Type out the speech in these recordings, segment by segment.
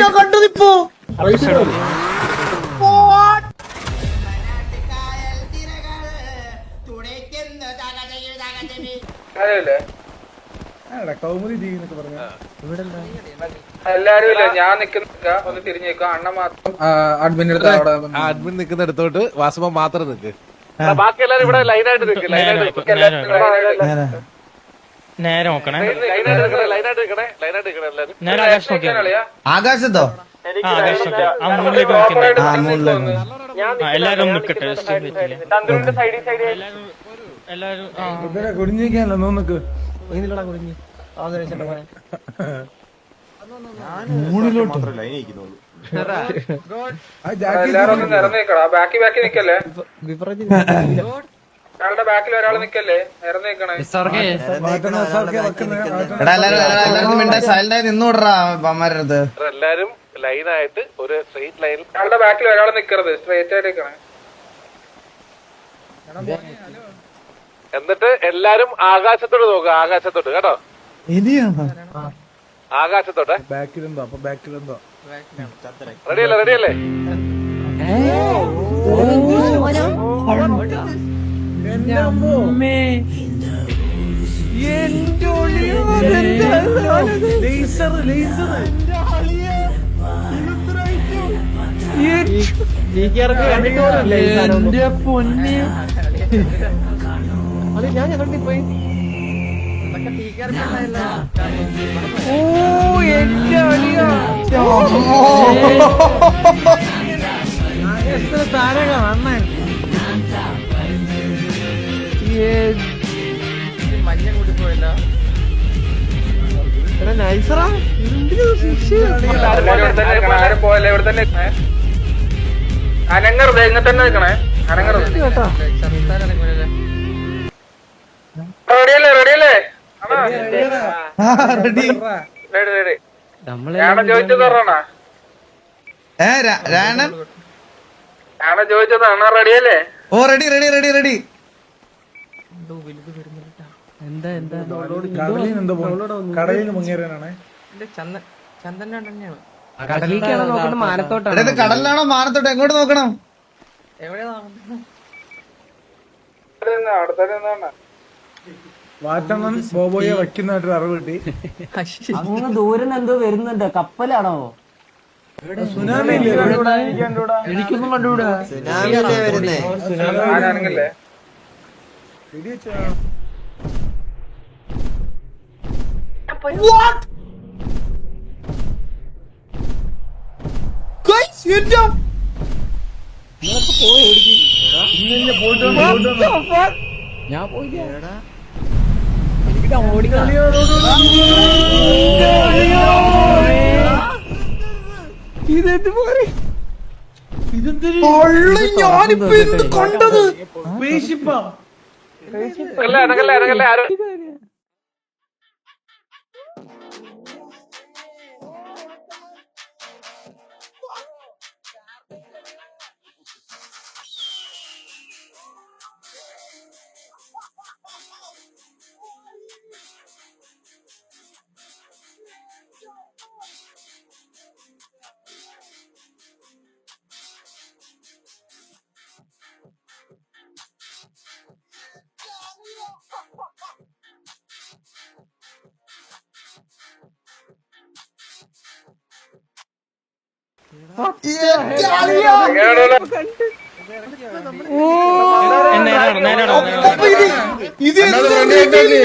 ഞാൻ കണ്ടതിപ്പോ എല്ലാരും ഞാൻ നിക്കുന്ന ഒന്ന് തിരിഞ്ഞേക്ക അണ്ണ മാത്രം അഡ്മിൻ നിക്കുന്നിടത്തോട്ട് വാസുമ മാത്രം നിക്ക്. ബാക്കി എല്ലാരും ഇവിടെ ലൈനായിട്ട് നിൽക്കും. നേരെ നോക്കണേ. ആകാശത്തോ ആ മുകളിലേക്ക് നോക്കണ്ടേ. എല്ലാരും നിക്കട്ടെ. എല്ലാരും കുടിഞ്ഞിരിക്കാനല്ലോ നോക്ക് എല്ലാരും ഒന്ന് നിറഞ്ഞേക്കടാ. ബാക്കി നിക്കല്ലേ, ഒരാളുടെ ബാക്കിൽ ഒരാൾ നിക്കല്ലേ, നിറഞ്ഞേക്കണേ. സൈലന്റായി നിന്നോടാ അമ്മാരത്. എല്ലാരും ലൈനായിട്ട് ഒരു സ്ട്രെയിറ്റ് ലൈനിൽ. ഒരാളുടെ ബാക്കിൽ ഒരാൾ നിക്കരുത്, സ്ട്രേറ്റ് ആയിട്ട് നിക്കണേ. എന്നിട്ട് എല്ലാരും ആകാശത്തോട്ട് നോക്കുക. ആകാശത്തോട്ട് കേട്ടോ. ആകാശത്തോട്ടെ. ബാക്കിലെന്തോ അപ്പൊ ബാക്കിലെന്തോ റെഡിയല്ലേ? റെഡിയല്ലേ? എന്റെ പൊന്നെ ഞാൻ പോയി. ഓ എന്റെ അളിയാ താരക വന്നേ. മഞ്ഞ കൂടി പോയല്ല നൈസറാ. ആരും പോയല്ലേ, ഇവിടെ തന്നെ അനങ്ങറുത്. ഇങ്ങനെ തന്നെ നിക്കണേ, അനങ്ങറുത്. റെഡിയല്ലേ? റെഡിയല്ലേ? ചോദിച്ചത് പറഞ്ഞാ ചോദിച്ചത് അണ്ണാ റെഡിയല്ലേ? ഓ റെഡി റെഡി റെഡി റെഡി. കടലിൽ മുങ്ങേറാനാണ്. കടലിലാണോ മാനത്തോട്ട്? എങ്ങോട്ട് നോക്കണം? വാറ്റണ്ണൻ ബോബോയെ വയ്ക്കുന്നതായിട്ടൊരു അറിവ് കിട്ടി. അങ്ങ് ദൂരം എന്തോ വരുന്നുണ്ട്. കപ്പലാണോ? സുനാമി എനിക്കൊന്നും കണ്ടുകൂടാ. ആരാണെങ്കിലേ ഞാൻ പോയില്ല. ഞാനിപ്പോ എന്ത് കണ്ടത്? ഇറങ്ങല്ലേ? ഇറങ്ങല്ലേ? ആരും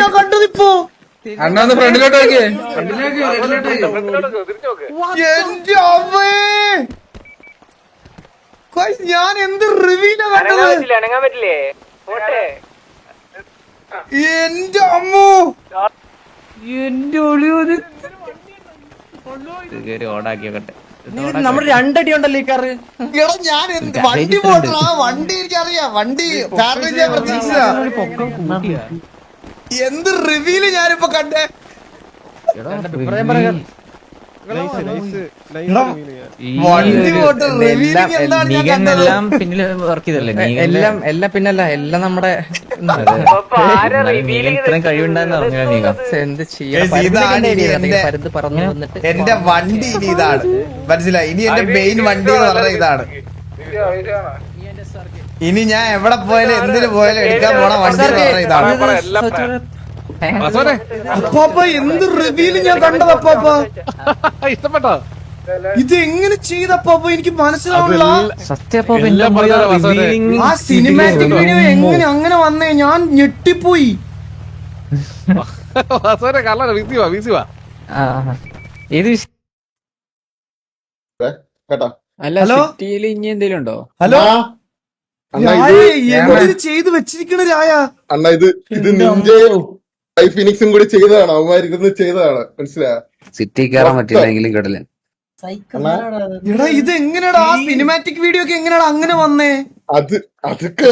ഞാൻ കണ്ടതിപ്പോ. അണ്ണാന്ന് ഫ്രണ്ടിലോട്ട് നോക്കിയേ. എന്റെ അമ്മേ, ഞാൻ എന്ത് റിവ്യൂലാ കണ്ടത്? അനങ്ങാൻ പറ്റില്ലേ? എന്റെ അമ്മോ, എന്റെ ഒളിയോത് ഓടാക്കിയോട്ടെ. നമ്മൾ രണ്ടടി ഉണ്ടല്ലോ ഈ കാറ്. എടാ ഞാൻ എന്ത് വണ്ടി പോട്ടാ? വണ്ടി എനിക്കറിയാം, വണ്ടി കാരണം ഞാൻ പ്രതീക്ഷിച്ച. എന്ത് റിവ്യൂല് ഞാനിപ്പോ കണ്ടേ. വണ്ടി പോട്ട് റിവീലിംഗ് എന്താണ് ഞാൻ കണ്ടത്? എല്ലാം പിന്നില് വർക്ക് ചെയ്തല്ലേ എല്ലാം പിന്നല്ല എല്ലാം നമ്മുടെ ഇത്രയും കഴിവുണ്ടാന്ന് പറഞ്ഞില്ല നീക എന്ത് പരുന്ന് പറന്നു വന്നിട്ട് എന്റെ വണ്ടി ഇനി ഇതാണ് മനസ്സിലായി. ഇനി എന്റെ മെയിൻ വണ്ടി എന്ന് പറഞ്ഞ ഇതാണ്. ഇനി ഞാൻ എവിടെ പോയാലും എന്തിനു പോയാലും എടുക്കാൻ പോണ വണ്ടി എന്ന് പറഞ്ഞ ഇതാണ്. അപ്പാപ്പ എന്ത് റിവീല് ഞാൻ കണ്ടത് അപ്പാപ്പ. ഇഷ്ടപ്പെട്ടോ? ഇത് എങ്ങനെ ചെയ്തപ്പാപ്പ എനിക്ക് മനസ്സിലാവില്ല. ആ സിനിമാറ്റിക് വീഡിയോ എങ്ങനെ അങ്ങനെ വന്നേ ഞാൻ ഞെട്ടിപ്പോയി. ഏത് കേട്ടോ അല്ല സിറ്റിയിൽ ഇനി എന്തെങ്കിലും ഉണ്ടോ? ഹലോ എന്ത് ചെയ്ത് വെച്ചിരിക്കണ രായ അണ്ണ ഇത് നിഞ്ചയും ഫിനിക്സും കൂടി ചെയ്തതാണ്. അവന്മാരിരുന്ന് ചെയ്തതാണ്. മനസ്സിലായോ? സിറ്റി കയറാൻ പറ്റില്ലെങ്കിലും കേട്ടില്ല. എടാ ഇത് എങ്ങനെയാടാ ആ സിനിമാറ്റിക് വീഡിയോ ഒക്കെ എങ്ങനെയാടാ അങ്ങനെ വന്നേ? അതൊക്കെ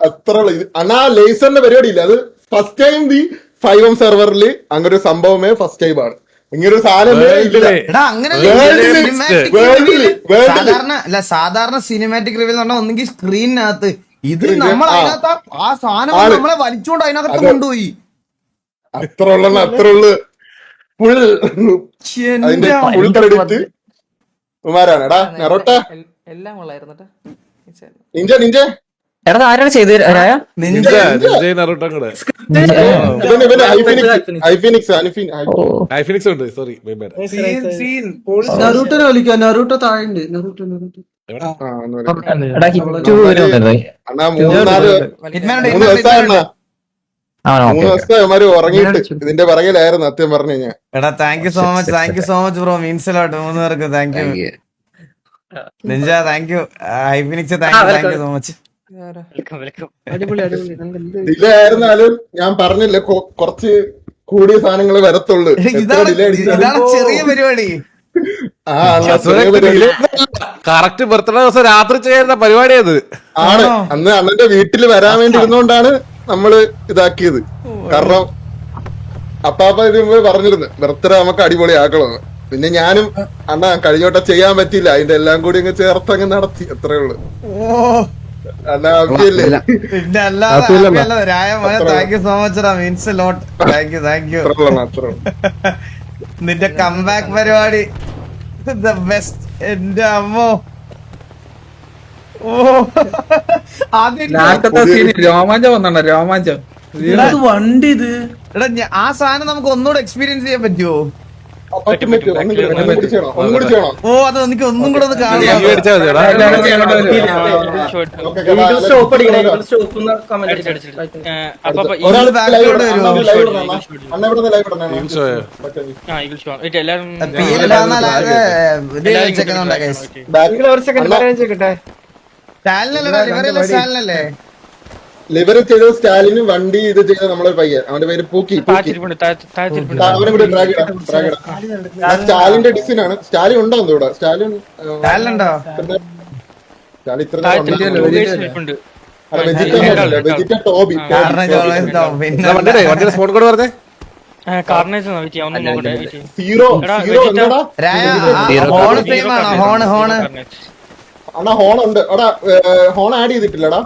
അത്ര അണ്ണാ ലേസറിന്റെ പരിപാടി ഇല്ല. അത് ഫസ്റ്റ് ടൈം ഈ 5M സെർവറിൽ അങ്ങനെ ഒരു സംഭവമേ ഫസ്റ്റ് ടൈം ആണ്. ഇങ്ങനൊരു സാധനമേ ഇല്ല. എടാ അങ്ങനെ സാധാരണ സിനിമാറ്റിക് റിവ്യൂ എന്ന് പറഞ്ഞാൽ ഒന്നെങ്കിൽ സ്ക്രീനിനകത്ത്, ഇത് നമ്മൾ അതിനകത്ത് ആ സാധനം നമ്മളെ വലിച്ചുകൊണ്ട് അതിനകത്ത് കൊണ്ടുപോയി. അത്ര ഉള്ളു ഫുൾ അതിന്റെ ഫുൾ ക്രെഡിറ്റ് കുമാരാണ്. എടാ നെറോട്ട എല്ലാം ഉള്ളായിരുന്നു. നിഞ്ച എടാ ആരാണ് ചെയ്ത് ഐഫിനിക്സ് ഉണ്ട്. സോറി നറൂട്ടോനെ വിളിക്കാം. നറൂട്ടോ താഴെ അണ്ണാ 3 ദിവസമായി അവന്മാര് ഉറങ്ങിയിട്ട് ഇതിന്റെ പിറകിലായിരുന്നു സത്യം പറഞ്ഞു കഴിഞ്ഞാൽ. എടാ thank you so much bro. Means lot 3 പേർക്ക് thank you. Ninja thank you. ഹൈഫിനിക്സ് thank you so much. Delay ആയിരുന്നാലും ഞാൻ പറഞ്ഞില്ല കുറച്ച് കൂടിയ സാധനങ്ങൾ വരത്തുള്ളൂ. ഇതാണ് ചെറിയ പരിപാടി. കറക്റ്റ് ബർത്ത്ഡേ ദിവസം രാത്രി ചെയ്യുന്ന പരിപാടി അത് ആണ്. അന്ന് അണ്ണന്റെ വീട്ടിൽ വരാൻ വേണ്ടി ഇരുന്നോണ്ടാണ് നമ്മള് ഇതാക്കിയത്. കാരണം അപ്പാപ്പ ഇത് പറഞ്ഞിരുന്നു ബർത്ത്ഡേ നമുക്ക് അടിപൊളിയാക്കണമെന്ന്. പിന്നെ ഞാനും അണ്ണ കഴിഞ്ഞോട്ട ചെയ്യാൻ പറ്റിയില്ല. അതിന്റെ എല്ലാം കൂടി അങ്ങ് ചേർത്തങ്ങ് നടത്തി. അത്രേ ഉള്ളു. അണ്ണ ആവശ്യമില്ലേ? പിന്നെ അല്ലാതെ രായ thank you so much. Means lot thank you. നിന്റെ കംബാക്ക് പരിപാടി ദ ബെസ്റ്റ്. എന്റെ അമ്മോ രോമാഞ്ചം വന്നോ? രോമാഞ്ചം വണ്ടി ഇത്. എടാ ആ സാധനം നമുക്ക് ഒന്നുകൂടെ എക്സ്പീരിയൻസ് ചെയ്യാൻ പറ്റുമോ? ഒന്നും കൂടി ചെയ്യണം. ഓ അത് എനിക്ക് ഒന്നും കൂടെ ഒന്ന് കാണാം. ഒരാൾ ബാക്കിലോട്ട് വരുമോ? സ്റ്റാലിനല്ലേ ലിവർ ചെയ്ത സ്റ്റാലിന് വണ്ടി ഇത് ചെയ്ത നമ്മളെ പയ്യൻ. അവന്റെ പേര് പൂക്കി. അവനെ കൂടി സ്റ്റാലിന്റെ ഡിസൈനാണ്. സ്റ്റാലിൻ ഉണ്ടോ ഇവിടെ? സ്റ്റാലിൻ ഇത്ര വെജിറ്റ ടോബി സ്പോട്ട് കോഡ് പറഞ്ഞേ. സീറോ എന്താടാ? അണ്ണാ ഹോൺ ഉണ്ട്. എടാ ഹോൺ ആഡ് ചെയ്തിട്ടില്ലടാ.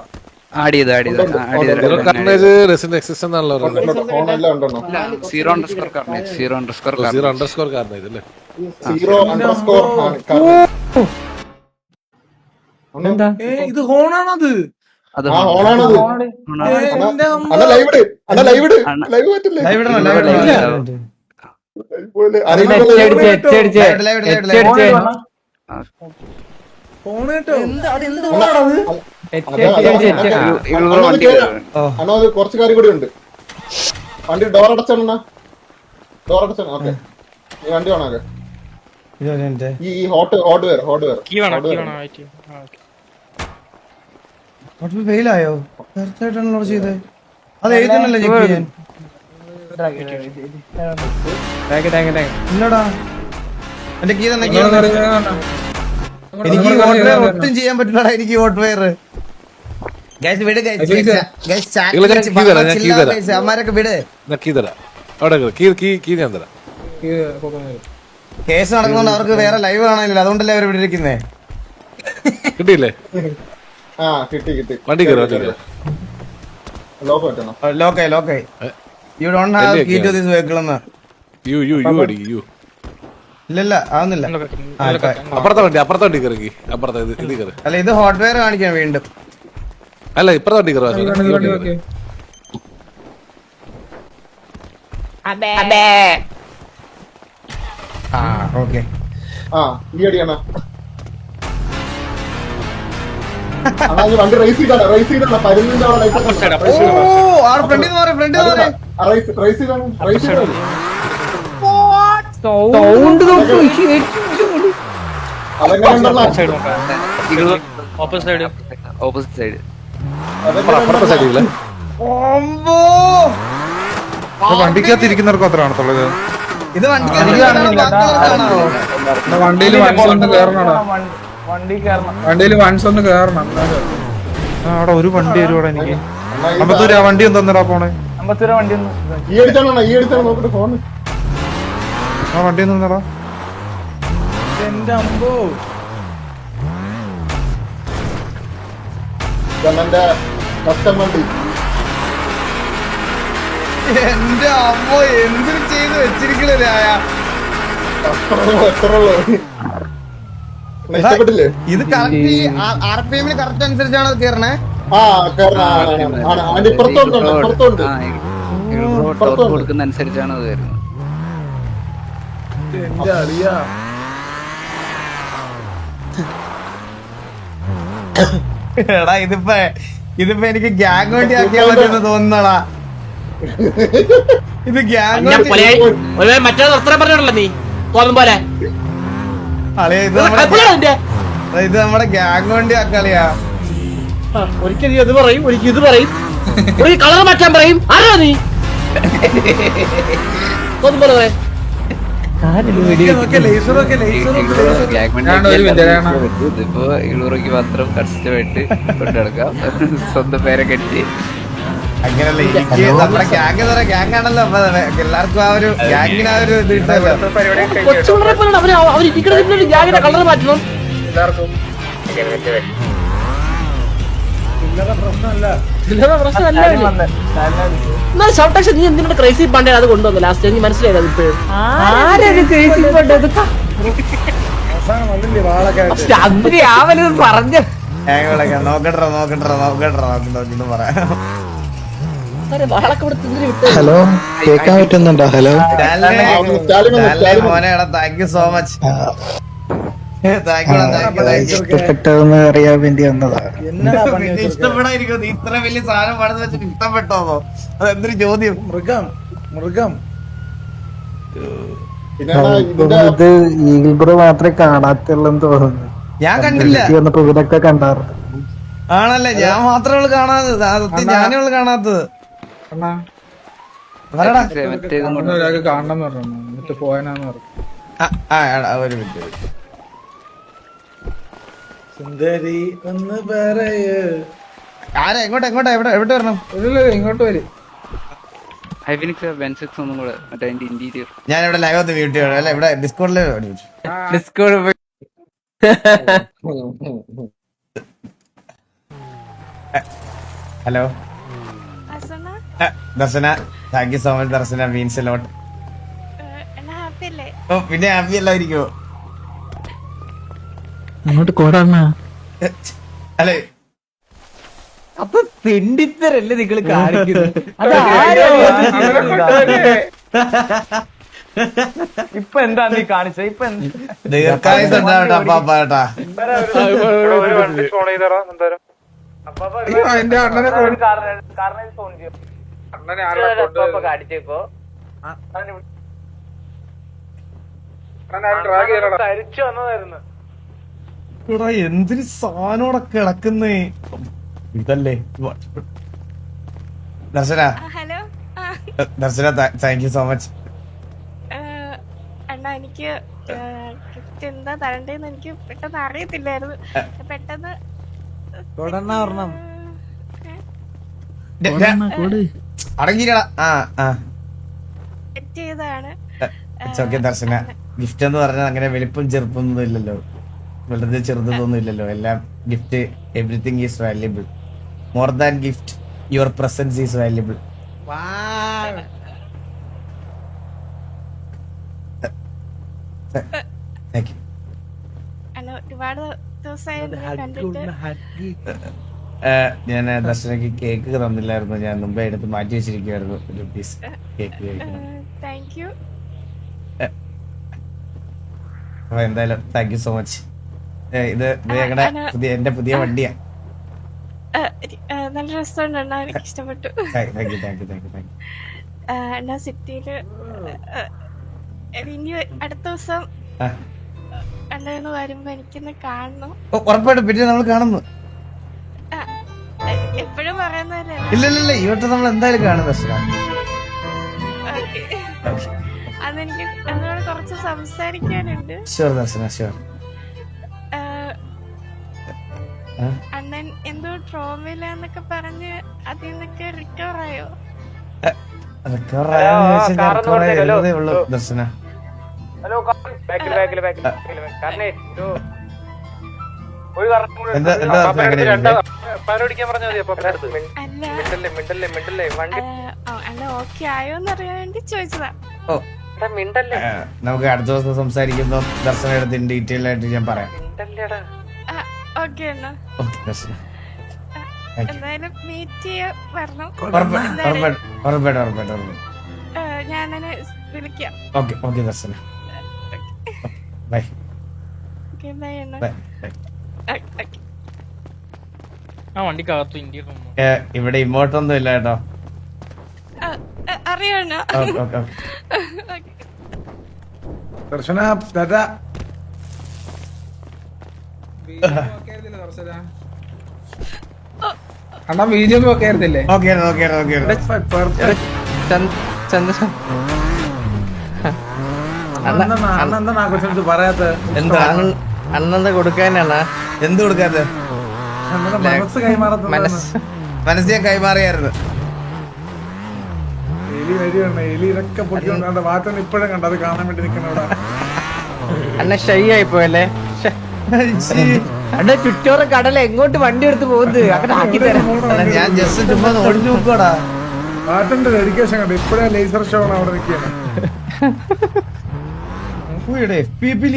ഹോൺ എല്ലാം ഉണ്ടോ? സീറോ ഇത് ഹോണാണത്. ഹോണാണത്. അണ്ണ ലൈവ് പറ്റില്ലേ? അണ്ണാ കുറച്ച് കാര്യം കൂടി ഉണ്ട്. വണ്ടി ഡോർ അടച്ചാണ്. ഓക്കെ ഈ വണ്ടി വേണോ? ഈ ഹോട്ട് വെയർ ഫെയിലായോ? തീർച്ചയായിട്ടാണല്ലോ ചെയ്തേ. അത് എഴുതണല്ലേ ചെക്ക് ചെയ്യാൻ? ഇല്ലടാ എന്റെ കീ തന്നെ. എനിക്ക് ഹോട്ട് വെയർ ഒട്ടും ചെയ്യാൻ പറ്റില്ലടാ. എനിക്ക് ഹോട്ട് വെയർ അമ്മാരൊക്കെ വിട്. ഞാൻ തരാം. കേസ് നടക്കുന്നുണ്ട്, അവർക്ക് വേറെ ലൈവ് കാണാനില്ല, അതുകൊണ്ടല്ലേ അവർ ഇവിടെ ഇരിക്കുന്നേ. കിട്ടിയില്ലേ? ആ കിട്ടി കിട്ടി. വണ്ടി കയറി ലോക്ക് പറ്റണം. ലോക്കായി. You don't have key to this vehicle എന്ന്. ഇല്ല ആവുന്നില്ല. അപ്പുറത്തെ വണ്ടി കയറി. അപ്പുറത്തെ ഇത് കയറി. അല്ല, ഇത് ഹോട്ട്വെയർ കാണിക്കാൻ വീണ്ടും. അല്ല, ഇപ്പുറത്തെ വണ്ടി കയറി. ഓക്കെ. ആ ഈ അടിയാണ്. വണ്ടി റേസ് ചെയ്താണ് പരുന്നിന്റെ അവിടെ ലൈറ്റ് റേസ് ചെയ്താണ്. ഓപ്പോസിറ്റ് സൈഡ് അപ്പുറത്തെ സൈഡില് വണ്ടിക്കകത്ത് ഇരിക്കുന്നവർക്ക് അത്ര കാണത്തുള്ളത്. ഇത് വണ്ടിയിൽ വൺസ് ഒന്ന് കേറണം. അവിടെ ഒരു വണ്ടി വരുവാടാ എനിക്ക്. 50 രൂപ വണ്ടി എന്താ പോണേ? ഈ അടിച്ചാണോ നോക്കിട്ട് ഫോണ്. ആ വണ്ടി ഒന്നാടാ. എന്റെ അമ്പോ എന്റെ കസ്റ്റം വണ്ടി. എന്റെ അമ്മോ, എന്തിനു ചെയ്ത് വെച്ചിരിക്കണേ. ഇഷ്ടപ്പെട്ടില്ലേ? ഇത് കറക്റ്റ് RPM കറക്റ്റ് അനുസരിച്ചാണ് കേറണേ. ആ അതിന്റെ ഇപ്പുറത്തോണ്ട്. കൊടുക്കുന്ന അനുസരിച്ചാണ് അത് വരുന്നത്. എന്റെ അറിയാ എടാ, ഇതിപ്പോ എനിക്ക് ഗ്യാങ് വണ്ടി ആക്കിയാൽ പറ്റുമെന്ന് തോന്നുന്നടാ. ഇത് ഗ്യാങ് മറ്റേ പറഞ്ഞല്ലോ നീ തോന്നും പോലെ. ഇത് നമ്മുടെ ഗ്യാങ് വണ്ടി ആക്കളിയാ. ഒരിക്കൽ ഇത് പറയും, ഒരിക്കൽ ഇത് പറയും, ഒരു കളർ മാറ്റാൻ പറയും. ആരാ നീ? തോന്നും പോലെ പറയാം. ഇതിപ്പോ 700 രൂപയ്ക്ക് മാത്രം കഷ്ടമായിട്ട് കൊണ്ടുനടക്കാം. സ്വന്തം പേരെ കെട്ടി. അങ്ങനല്ല, എനിക്ക് നമ്മുടെ ഗ്യാങ് ആണല്ലോ. എല്ലാവർക്കും ആ ഒരു ഗ്യാങ്ങിന് ആ ഒരു ഇത് ഇട്ടല്ലോ. കൊച്ചുപിള്ളേരെ പോലെയാണ് അവരിരിക്കുന്ന ഗ്യാങ്ങിന്റെ കളർ മാറ്റണം. നീ എന്തിനാണ് ക്രേസി പാണ്ടേ അത് കൊണ്ടുവന്നു ലാസ്റ്റ്? എനിക്ക് മനസ്സിലായത് ഇപ്പോഴും. പറഞ്ഞ ഹലോ, കേൾക്കാൻ പറ്റുന്നുണ്ടോ? ഹലോ മോനെ, താങ്ക് യു സോ മച്ച്. ഇഷ്ടപ്പെട്ടതെന്ന് അറിയാൻ വേണ്ടി വന്നതാ. ഇഷ്ടപ്പെടാതിരിക്കും. ഇത്ര വലിയ സാധനം പണിത് വെച്ചിട്ട് ഇഷ്ടപ്പെട്ടോന്നോ? അതെന്തൊരു ചോദ്യം. മൃഗം ഇത് ഈഗിൾ ബ്രോ മാത്രമേ കാണാത്തുള്ളെന്ന് തോന്നുന്നു. ഞാൻ കണ്ടില്ല. വന്നപ്പോ ഇവരൊക്കെ കണ്ടാറ്. ആണല്ലേ, ഞാൻ മാത്രമേ കാണാത്തത്. സത്യം, ഞാനേ കാണാത്തത്. ഒരാൾക്ക് കാണണം എന്ന് പറഞ്ഞു, എന്നിട്ട് പോയനാന്ന് പറഞ്ഞു. ഒരു മിനിറ്റ്. സുന്ദരി ഒന്ന് പറയ്. ആരാ? എങ്ങോട്ടാ എവിടെ വരണം? ഇങ്ങോട്ട് വരും. ഒന്നും കൂടെ മറ്റേ ഇന്റീരിയർ ഞാൻ ഇവിടെ ലൈവ് ഒന്ന് മ്യൂട്ട് ചെയ്യണം. അല്ല, ഇവിടെ ഡിസ്കോഡില് hello Darshana, thank you so much Darshana, means a lot. ഓ, പിന്നെ ഹാപ്പി അല്ലായിരിക്കോ? അങ്ങോട്ട് കോടാണ. അല്ലേ, അപ്പൊ തെണ്ടിത്തരല്ലേ നിങ്ങള് കാണിക്കുന്നത്? ഇപ്പൊ എന്താ നീ കാണിച്ചത്? ഇപ്പൊ ദീർഘായുസ് ഉണ്ടാവട്ടെ അപ്പാപ്പാട്ടാ. എന്റെ അണ്ണനെ കാണിച്ചപ്പോ എടാ, എന്തൊരു സാധനോടെ കിടക്കുന്നേ. ഇതല്ലേ ദർശന? ദർശന, താങ്ക് യു സോ മച്ച്. അണ്ണാ, എനിക്ക് ഗിഫ്റ്റ് എന്താ തരണ്ടേന്ന് എനിക്ക് പെട്ടെന്ന് അറിയത്തില്ലായിരുന്നു. പെട്ടെന്ന് അടങ്ങിയില്ലടാ. സെറ്റ് ചെയ്തതാണ്. ഓക്കെ ദർശന. ഗിഫ്റ്റ് എന്ന് പറഞ്ഞാൽ അങ്ങനെ വലിപ്പം ചെറുപ്പൊന്നും ഇല്ലല്ലോ, വളരെ ചെറുതൊന്നും ഇല്ലല്ലോ. എല്ലാം gift, everything is valuable. More than gift, your presence is valuable. Thank you. അല്ല ഒരുപാട് ദിവസമായി നിന്നെ കണ്ടിട്ട്. ഞാൻ ദർശനക്ക് കേക്ക് തന്നില്ലായിരുന്നു, ഞാൻ മുമ്പേ എടുത്ത് മാറ്റി വെച്ചിരിക്കുവായിരുന്നു ഒരു പീസ് കേക്ക് കഴിക്കണം. Thank you. അപ്പൊ എന്തായാലും താങ്ക് യു സോ മച്ച്. ഇത് ഞങ്ങളുടെ എന്റെ പുതിയ വണ്ടിയാ. നല്ല രസമുണ്ട്, എനിക്ക് ഇഷ്ടപ്പെട്ടു. Thank you thank you thank you thank you. എന്നാ സിറ്റിയില് ഇനി അടുത്ത ദിവസം അണ്ണന്ന് വരുമ്പോ എനിക്കൊന്ന് കാണണം. ഉറപ്പായിട്ടും പിന്നെ നമ്മൾ കാണുന്നു. എപ്പോഴും പറയുന്നതല്ലേ. ഇല്ല ഈ വട്ടം നമ്മൾ എന്തായാലും കാണും ദർശന. അതെനിക്ക് എന്നോട് കുറച്ച് സംസാരിക്കാനുണ്ട്. ഷുവർ ദർശന ഷുവർ. അണ്ണൻ എന്തോ ട്രോമയിലാന്നൊക്കെ പറഞ്ഞ് അതിൽ നിന്നൊക്കെ റിക്കവർ ആയോ? ദർശന അല്ല ഓക്കെ ആയോന്ന് അറിയാൻ വേണ്ടി ചോദിച്ചതാ. നമുക്ക് അടുത്ത ദിവസം സംസാരിക്കുമ്പോ ദർശന എടുത്ത് ഡീറ്റെയിൽ ആയിട്ട് ഞാൻ പറയാം. ഓക്കെ അണ്ണാ, എന്തായാലും മീറ്റ് ചെയ്യാൻ വരണം. ഉറപ്പായിട്ടും ഞാനെ വിളിക്കാം. Okay okay Darshana bye. Okay bye അണ്ണാ. ഇവിടെ ഇമോട്ടൊന്നും ഇല്ല കേട്ടോ. അറിയണ ദർശന അണ്ണാ വീഡിയോ ഒക്കെ ആയിരുന്നില്ലേ? പറയാത്ത അന്നെന്താ കൊടുക്കാനാണ്? എന്ത് കൊടുക്കാത്ത? മനസ്സ് കൈമാറുന്ന മനസ്സിനെ കൈമാറിയായിരുന്നു. എലി വരികയാണ്, എലിയിലൊക്കെ പൊട്ടിക്കൊണ്ടാണ്ട് വാറ്റൻ ഇപ്പോഴും കണ്ടത് കാണാൻ വേണ്ടി നിൽക്കുന്നവിടെ. അണ്ണ ഷൈ ആയി പോയല്ലേ. അണ്ണ ചുറ്റോറ കടല എങ്ങോട്ട് വണ്ടി എടുത്ത് പോകുന്നത് അങ്ങനെ ആക്കി തരാം. ഞാൻ ജസ്റ്റ് ചുമ്മാ ഓടിച്ചു നോക്കോടാ. വാറ്റന്റെ ഡെഡിക്കേഷൻ കണ്ടു, ഇപ്പഴേ ലേസർ ഷോ ആണ് അവിടെ നിൽക്കുകയാണ്.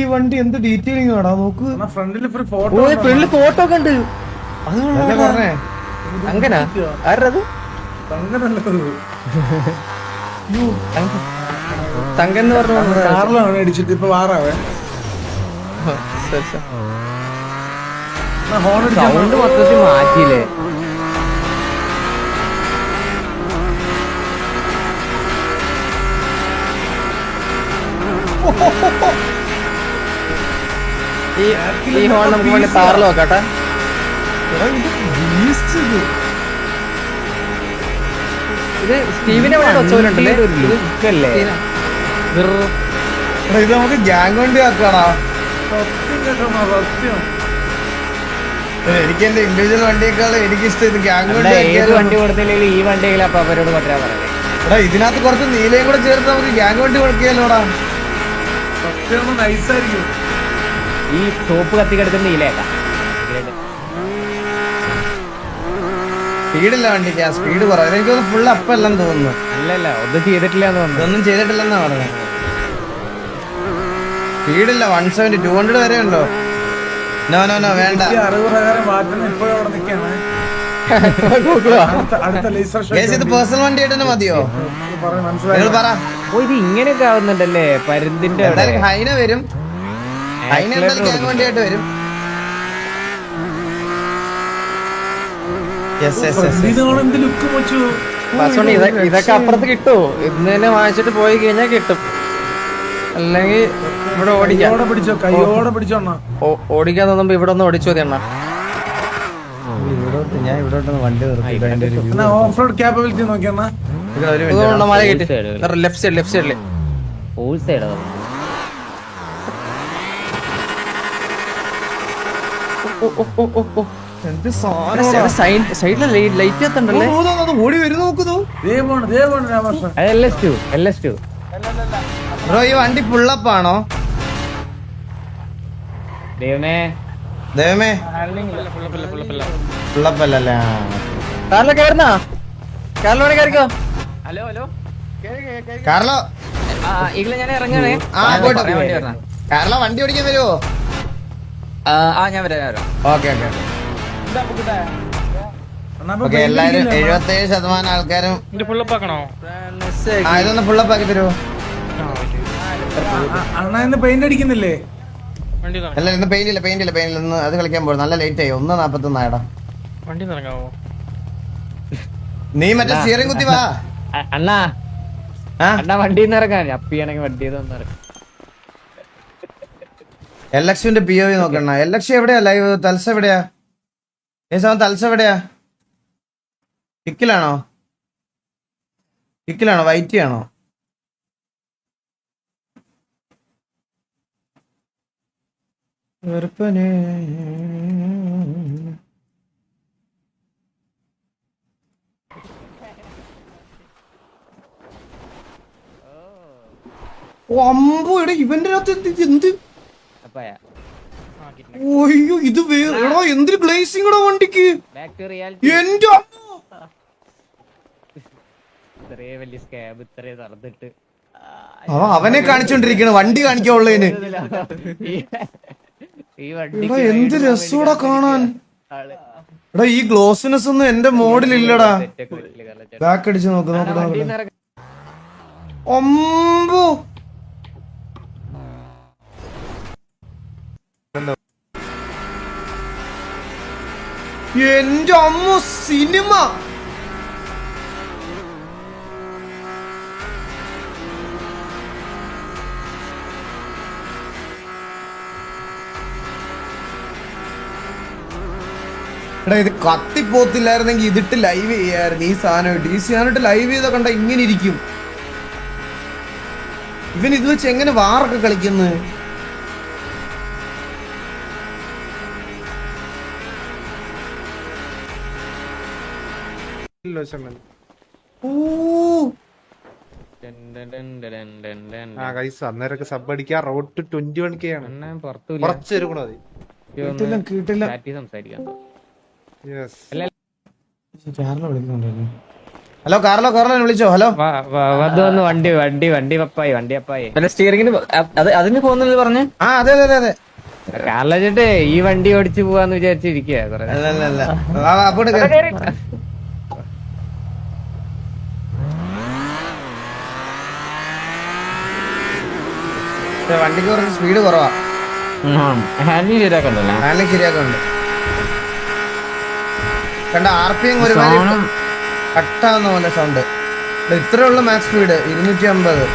ഈ വണ്ടി എന്ത് ഡീറ്റെയിലിംഗ് ആടാ നോക്ക്. ഫ്രണ്ടിൽ ഫോട്ടോ ഫോട്ടോ ഒക്കെ ഉണ്ട്. പറഞ്ഞേ അങ്ങനെ ആരത്? തങ്കൻ എന്ന് പറഞ്ഞു കാറിലാണ് അടിച്ചിട്ട് ഇപ്പൊ വാറാവേ. സൗണ്ട് മൊത്തത്തിൽ മാറ്റിയില്ലേ? ഈ ഹോൺ നമുക്ക് വേണ്ടി താറിൽ നോക്കാട്ടെ. ഇത് സ്റ്റീവിനെ വെച്ചോലുണ്ടല്ലേ? ഇത് നമുക്ക് ഗ്യാങ് വണ്ടി ആക്കാടാ. എനിക്ക് എന്റെ ഇൻഡിവിജ്വൽ വണ്ടിയേക്കാളും എനിക്കിഷ്ടം ഇത് ഗ്യാങ് വണ്ടി. ഏത് വണ്ടി കൊടുത്തില്ലെങ്കിൽ ഈ വണ്ടിയെങ്കിലും അപ്പൊ അവരോട് കൊണ്ടുവരാൻ പറയുന്നത്. എടാ ഇതിനകത്ത് കുറച്ച് നീലയും കൂടെ ചേർത്ത് നമുക്ക് ഗ്യാങ് വണ്ടി കൊടുക്കിയല്ലോടാ. നൈസായിരിക്കും. ഈ ടോപ്പ് കത്തി കിടക്കുന്ന നീലയാക്കാം. സ്പീഡില്ല വണ്ടിക്ക്, സ്പീഡ് കുറവ്. എനിക്കൊന്ന് ഫുൾ അപ്പല്ലെന്ന് തോന്നുന്നു. അല്ലല്ല ഒന്നും ചെയ്തിട്ടില്ലാന്ന് തോന്നുന്നു. ഒന്നും ചെയ്തിട്ടില്ലെന്നാ പറഞ്ഞത്. സ്പീഡില്ല. 170 200 വരെ ഉണ്ടോ? നോ നോ നോ വേണ്ട. 60 പ്രകാരം വാറ്റുന്ന ഇപ്പോഴും അവിടെ നിൽക്കാണ്. അടുത്ത ലേസർ ഷോ ഇത് പേഴ്സണൽ വണ്ടി ആയിട്ട് തന്നെ മതിയോ? നിങ്ങൾ പറ. ഓ ഇത് ഇങ്ങനെയൊക്കെ ആവുന്നുണ്ടല്ലേ? പരുന്തിന്റെ ഹൈന വരും. ഹൈന എന്തായാലും ഗ്യാങ് വണ്ടി ആയിട്ട് വരും. ഇതൊക്കെ അപ്പുറത്ത് കിട്ടുമോ? ഇന്ന് തന്നെ വാങ്ങിച്ചിട്ട് പോയി കഴിഞ്ഞാൽ കിട്ടും. അല്ലെങ്കിൽ ഇവിടെ ഓടിക്കാം. പിടിച്ചോ, കൈയോടെ പിടിച്ചോ. ഓടിക്കാൻ തോന്നുമ്പോ ഇവിടെ ഒന്ന് ഓടിച്ചു മതി എണ്ണ. ഞാൻ ഇവിടെ വണ്ടി ഓഫ് റോഡ് ക്യാപ്പബിലിറ്റി നോക്കിയാ മല കിട്ടി. ലെഫ്റ്റ് സൈഡ് ലെഫ്റ്റ് സൈഡില് സൈഡിലെ ലൈറ്റ് എത്തണ്ടല്ലേ? ഓടി വരും നോക്കുന്നു. LS2 ബ്രോ ഈ വണ്ടി ഫുള്ളപ്പാണോ? ദൈവമേ ദൈവമേ ഫുള്ളപ്പല്ലേ? കാറിലോ കയറുന്നാ? കാറിലോ കയറിക്കോ. ഹലോ ഹലോ കാർലോ ഈഗിള് ഞാൻ ഇറങ്ങണേ. കാർലോ വണ്ടി ഓടിക്കാൻ വരുമോ? ഞാൻ വരാം. Okay okay okay. എല്ലാരും 77% ആൾക്കാരും ഇതൊന്ന് ഫുള്ളപ്പ് ആക്കി തരുമോ? അണ്ണ ഇന്ന് പെയിന്റ് അടിക്കുന്നില്ലേ? അല്ല ഇന്ന് പെയിന്റ് ഇല്ല ഇന്ന് അത് കളിക്കാൻ പോകും. നല്ല ലേറ്റ് ആയി. 1:41 ആയടാ. നീ മറ്റേ സ്റ്റിയറിംഗ് കുത്തി വാ അണ്ണാ. അണ്ണാ വണ്ടിന്ന് ഇറങ്ങാൻ അപ്പിയാണെങ്കിൽ വണ്ടി എലക്ഷന്റെ POV നോക്കണ. എലക്ഷൻ എവിടെയാ? ലൈവ് തൽസ എവിടെയാ? തൽസ എവിടെയാ? കിക്കിലാണോ വൈറ്റി ആണോ? വെറുപ്പനെ അമ്പോ എടാ ഇവന്റെ എന്ത് ഒയ്യോ ഇത് എടാ എന്തൊരു ഗ്ലേസിംഗ് ഇടാ വണ്ടിക്ക്. എന്റെ അവനെ കാണിച്ചോണ്ടിരിക്കണ വണ്ടി കാണിക്കാനുള്ളതിന്. എന്ത് രസൂടാ കാണാൻ. എടാ ഈ ഗ്ലോസിനെസ് ഒന്നും എന്റെ മോഡിലില്ലടാ. ബാക്ക് അടിച്ച് നോക്ക്. ഒമ്പോ എന്റെ അമ്മ സിനിമ. എടാ ഇത് കത്തിപ്പോത്തില്ലായിരുന്നെങ്കിൽ ഇതിട്ട് ലൈവ് ചെയ്യായിരുന്നു. ഈ സാധനമായിട്ട് ലൈവ് ചെയ്ത കണ്ട ഇങ്ങനെ ഇരിക്കും. ഇവൻ ഇത് വെച്ച് എങ്ങനെ വാറൊക്കെ കളിക്കുന്നു? അന്നേരൊക്കെ സബ് അടിക്കാൻ റോഡ് ടു 21K ആണ്. കുറച്ച് കിട്ടില്ല. ഹലോ കാർലോ വിളിച്ചോ? ഹലോ വണ്ടി പപ്പായി സ്റ്റിയറിംഗിന് അതിന് പോകുന്നത് പറഞ്ഞു. അതെ കാർലോ ചേട്ടേ ഈ വണ്ടി ഓടിച്ചു പോവാന്ന് വിചാരിച്ചിരിക്കുക. വണ്ടിക്ക് കുറച്ച് സ്പീഡ് കുറവാ. ഹാൻഡിൽ ശരിയാക്കുന്നുണ്ട്. കണ്ട RPM ഒരുമാതിരി കട്ടാവുന്ന പോലെ സൗണ്ട്. ഇത്രയുള്ള മാക്സ് സ്പീഡ് 250.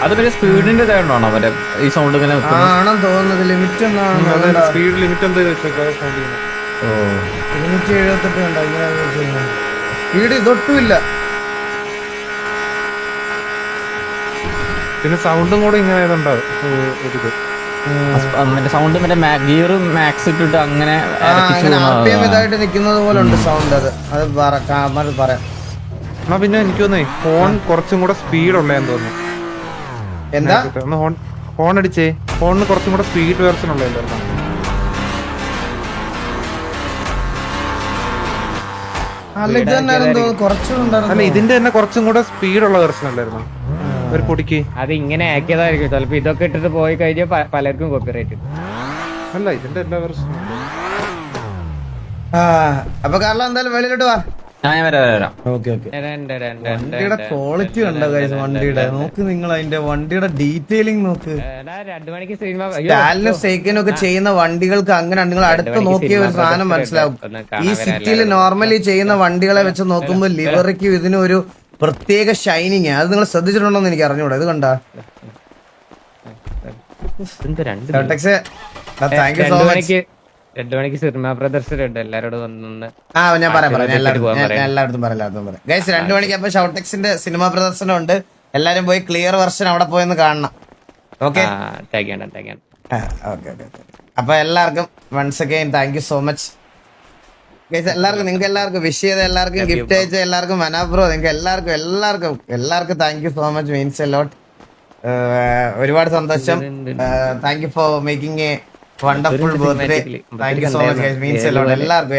അത് പിന്നെ സ്പീഡിന്റെ ഇതാണോ മറ്റേ ഈ സൗണ്ട് ഇങ്ങനെ ആണെന്ന് തോന്നുന്നത്. ലിമിറ്റ് ഒന്നാണ്. സ്പീഡ് ലിമിറ്റ് എന്താ 278 ഉണ്ടോ? ഇങ്ങനെ സ്പീഡ് ഇതൊട്ടുമില്ല. പിന്നെ സൗണ്ടും കൂടെ ഇങ്ങനെ മറ്റേ സൗണ്ട് മറ്റേ ഗിയർ മാക്സ് ഇട്ടിട്ട് അങ്ങനെ RPM ഇതായിട്ട് നിക്കുന്നത് പോലെ ഉണ്ട് സൗണ്ട്. അത് പറയാം. പിന്നെ എനിക്ക് തോന്നേ ഫോൺ കുറച്ചും കൂടെ സ്പീഡ് ഉള്ളതെന്ന് തോന്നുന്നു. എന്താ ഹോൺ അടിച്ചേ? ഫോണിന് കുറച്ചും കൂടെ സ്പീഡ് വേർഷൻ ഉള്ളതല്ലായിരുന്നു? അല്ല ഇതിന്റെ തന്നെ കുറച്ചും കൂടെ സ്പീഡുള്ള വെർഷൻ അല്ലായിരുന്നു ഒരു പൊടിക്ക്? അത് ഇങ്ങനെ ആക്കിയതായിരിക്കും ചിലപ്പോ. ഇതൊക്കെ ഇട്ടിട്ട് പോയി കഴിഞ്ഞാൽ പലർക്കും കോപ്പിറൈറ്റ്. അല്ല ഇതിന്റെ എല്ലാ വെർഷനും. അപ്പൊ കാരണം എന്തായാലും വെളിയിലോട്ട് വാ. വണ്ടിയുടെ ക്വാളിറ്റി ഉണ്ടോ വണ്ടിയുടെ? നോക്ക് നിങ്ങൾ അതിന്റെ വണ്ടിയുടെ ഡീറ്റെയിലിംഗ് നോക്ക്. 2 മണിക്ക് സിനിമ സ്റ്റാലിനും സ്റ്റേക്കിനും ഒക്കെ ചെയ്യുന്ന വണ്ടികൾക്ക് അങ്ങനെ നിങ്ങൾ അടുത്ത് നോക്കിയ ഒരു സാധനം മനസ്സിലാവും. ഈ സിറ്റിയിൽ നോർമലി ചെയ്യുന്ന വണ്ടികളെ വെച്ച് നോക്കുമ്പോൾ ലിവറിക്കും ഇതിനും ഒരു പ്രത്യേക ഷൈനിങ്. അത് നിങ്ങൾ ശ്രദ്ധിച്ചിട്ടുണ്ടോന്ന് എനിക്ക് അറിഞ്ഞൂടാ. ഇത് കണ്ടാ? Thank you so much. 2 മണിക്ക് സിനിമ പ്രദർശനം എല്ലാരോടും വന്ന്. ഞാൻ പറയാം എല്ലായിടത്തും പറയാം. ഗൈസ് 2 മണിക്ക് അപ്പൊ ഷൗട്ടെക്സിന്റെ സിനിമ പ്രദർശനം ഉണ്ട്. എല്ലാരും പോയി ക്ലിയർ വെർഷൻ അവിടെ പോയെന്ന് കാണണം. ഓക്കെ അപ്പൊ എല്ലാവർക്കും once again thank you so much guys. എല്ലാവർക്കും നിങ്ങൾക്ക് എല്ലാവർക്കും വിഷ് ചെയ്ത എല്ലാവർക്കും ഗിഫ്റ്റ് അയച്ച എല്ലാവർക്കും മനാബ്രോ നിങ്ങൾക്ക് എല്ലാവർക്കും thank you so much. Means a lot. ഒരുപാട് സന്തോഷം. Thank you for making a wonderful birthday. Thank you so much guys. Means a lot.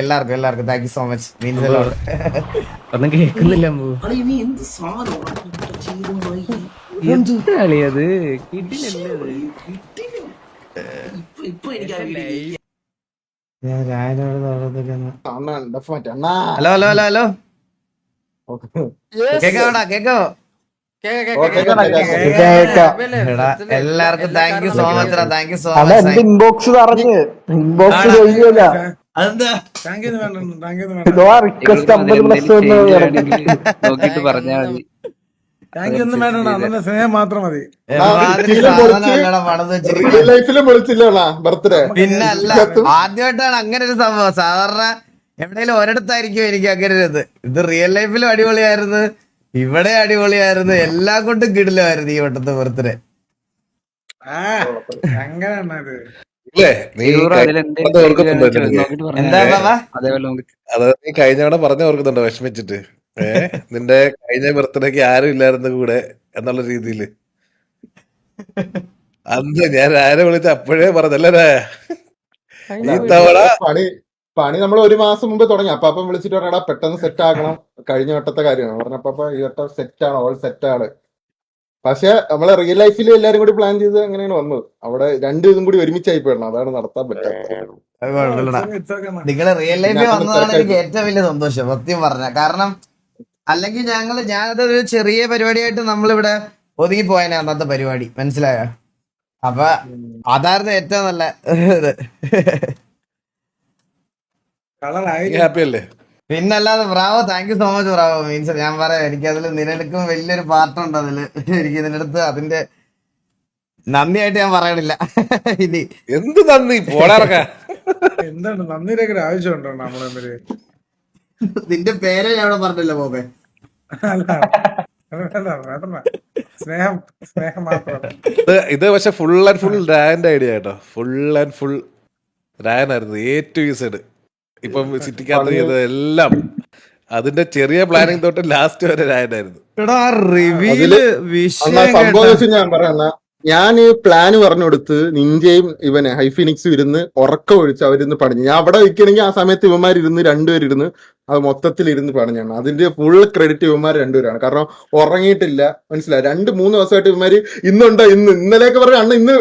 എല്ലാവർക്കും thank you so much. Means a lot. ഒന്നും കേൾക്കുന്നില്ല അത് ഹലോ ഹലോ ഹലോ ഹലോ കേക്കാവടാ? കേക്കാവോ? എല്ലാവർക്കും thank you so much. Thank you so അല്ല much. എന്റെ inbox നിറഞ്ഞ് ഇൻബോക്സ് കഴിയൂല. അതെന്താ? താങ്ക് യു വേണ്ട താങ്ക് യു ഇതോ റിക്വസ്റ്റ് 50+ നോക്കിട്ട് പറഞ്ഞാൽ മതി. താങ്ക് യു ഒന്നും വേണ്ട അണ്ണന്റെ സ്നേഹം മാത്രം മതി. പണിത് വെച്ചിരിക്കുന്നത് റിയൽ ലൈഫിലും വിളിച്ചില്ല ബർത്ത്ഡേ. പിന്നെ അല്ല, ആദ്യമായിട്ടാണ് അങ്ങനെ ഒരു സംഭവം. സാധാരണ എവിടെയെങ്കിലും ഒരിടത്തായിരിക്കും എനിക്ക് അങ്ങനെ ഒരു ഇത് റിയൽ ലൈഫിലും അടിപൊളിയായിരുന്നു, ഇവിടെ അടിപൊളിയായിരുന്നു, എല്ലാം കൊണ്ടും കിടിലമായിരുന്നു ഈ വട്ടത്തെ ബർത്ത്ഡേ. അങ്ങനെയാണ് ഇത്. ഇല്ലേ നീ എന്താ ബാബാ? അതേപോലെ നമുക്ക് അത് നീ കഴിഞ്ഞ തവണ പറഞ്ഞ ഓർക്കുന്നുണ്ടോ വിഷമിച്ചിട്ട്? നിന്റെ കഴിഞ്ഞ ബർത്ത്ഡേക്ക് ആരും ഇല്ലായിരുന്നു കൂടെ എന്നുള്ള രീതിയില്. അന്ന് ഞാൻ ആരെ വിളിച്ച അപ്പോഴേ പറഞ്ഞല്ലേ ഈ തവണ പണി നമ്മൾ ഒരു മാസം മുമ്പ് തുടങ്ങി. അപ്പം വിളിച്ചിട്ട് പറഞ്ഞാ പെട്ടെന്ന് സെറ്റ് ആക്കണം, കഴിഞ്ഞ വട്ടത്തെ കാര്യമാണ് പറഞ്ഞപ്പോ ഈ വട്ടം സെറ്റ് ആണ്, ഓൾ സെറ്റ് ആണ്. പക്ഷെ നമ്മളെ റിയൽ ലൈഫിൽ എല്ലാരും കൂടി പ്ലാൻ ചെയ്ത് അങ്ങനെയാണ് വന്നത്. അവിടെ ഇതും കൂടി ഒരുമിച്ചായി പോയണം, അതാണ് നടത്താൻ പറ്റാത്തത്. നിങ്ങള് റിയൽ ലൈഫിൽ വന്നതാണ് എനിക്ക് ഏറ്റവും വലിയ സന്തോഷം സത്യം പറഞ്ഞ. കാരണം അല്ലെങ്കിൽ ഞാനതൊരു ചെറിയ പരിപാടിയായിട്ട് നമ്മളിവിടെ ഒതുങ്ങി പോയനെ അന്നത്തെ പരിപാടി, മനസ്സിലായ? അപ്പൊ അതായിരുന്നു ഏറ്റവും നല്ല ഇത്. ഹാപ്പി അല്ലേ? പിന്നല്ലാതെ Bravo, thank you so much Bravo. Means ഞാൻ പറയാം, എനിക്കതിൽ നിലനിൽക്കും വലിയൊരു പാർട്ടുണ്ട് അതില്. എനിക്ക് ഇതിന്റെ അടുത്ത് അതിന്റെ നന്ദിയായിട്ട് ഞാൻ പറയണില്ല. ഇനി എന്ത് നന്ദി പോടാറക്ക. എന്താണ് നന്ദിയിലേക്ക് ഒരു ആവശ്യമുണ്ടോ നമ്മളെ? നിന്റെ പേരെ ഞാൻ അവിടെ പറഞ്ഞില്ല ബോബേ. സ്നേഹം മാത്രം. ഇത് പക്ഷെ ഫുൾ ആൻഡ് ഫുൾ രായന്റെ ഐഡിയ കേട്ടോ. ഫുൾ ആൻഡ് ഫുൾ രായനായിരുന്നു എ ടു ഇസഡ്. ഇപ്പം സിറ്റിക്കകത്ത് ചെയ്തത് എല്ലാം അതിന്റെ ചെറിയ പ്ലാനിങ് തൊട്ട് ലാസ്റ്റ് വരെ രായനായിരുന്നു. സംഭവം ഞാൻ പറയാ, ഞാൻ ഈ പ്ലാന് പറഞ്ഞു കൊടുത്ത് നിഞ്ചയും ഇവനെ ഹൈഫിനിക്സും ഇരുന്ന് ഉറക്കം ഒഴിച്ച് അവരിന്ന് പണിഞ്ഞു. ഞാൻ അവിടെ വെക്കണമെങ്കിൽ ആ സമയത്ത് ഇവന്മാരിരുന്ന് രണ്ടുപേരിരുന്ന് അത് മൊത്തത്തിൽ ഇരുന്ന് പണിഞ്ഞാണ്. അതിന്റെ ഫുൾ ക്രെഡിറ്റ് ഇവന്മാർ രണ്ടുപേരാണ്. കാരണം ഉറങ്ങിയിട്ടില്ല, മനസ്സിലായി. 2-3 ദിവസമായിട്ട് ഇവന്മാര് ഇന്നുണ്ടോ ഇന്നലെയൊക്കെ പറഞ്ഞു അണ്ണ ഇന്ന്